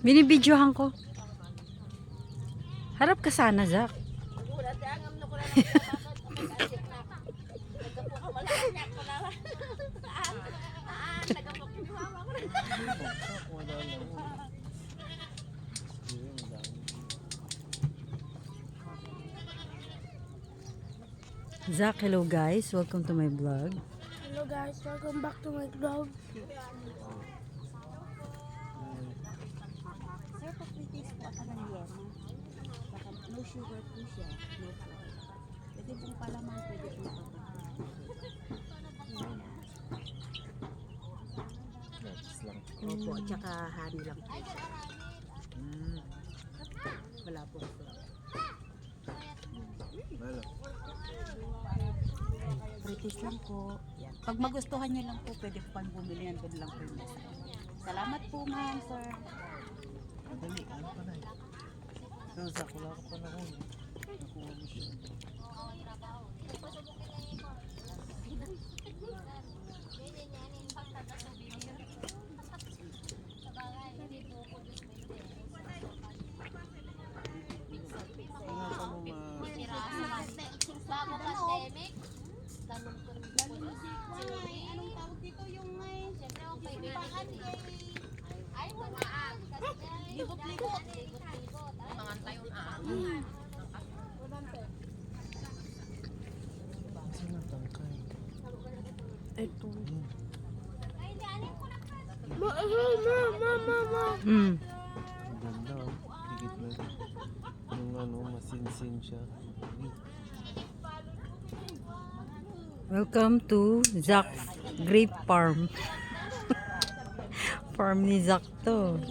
Binibidyohan ko. Harap ka sana, Zach. Zach, hello guys. Welcome to my vlog. Hello guys, welcome back to my vlog. Sir, pag-release po ako ng yema. Baka no sugar po siya, no flour. Pwede pong palaman, pwede pong Opo, at saka honey lang po. Wala po flour. British lang po. Yan. Pag magustuhan niyo lang po, pwede po pang bumili yan. Doon lang po yung mesa. Salamat po, ma'am, sir. Madali, ano pa na eh. Pero Zach, wala ka pa na ako. Nakuha mo siya. Bago pandemic, Anong tawag dito yung may... siyempre ako kaibigan kay ay mga Libot-libot. mga tayon Saan ang tangkay? Ito. Mm. Ang ganda oh. Dikit na. Yung ano, masinsin siya. Welcome to Zach Grape Farm. Farm ni Zach to.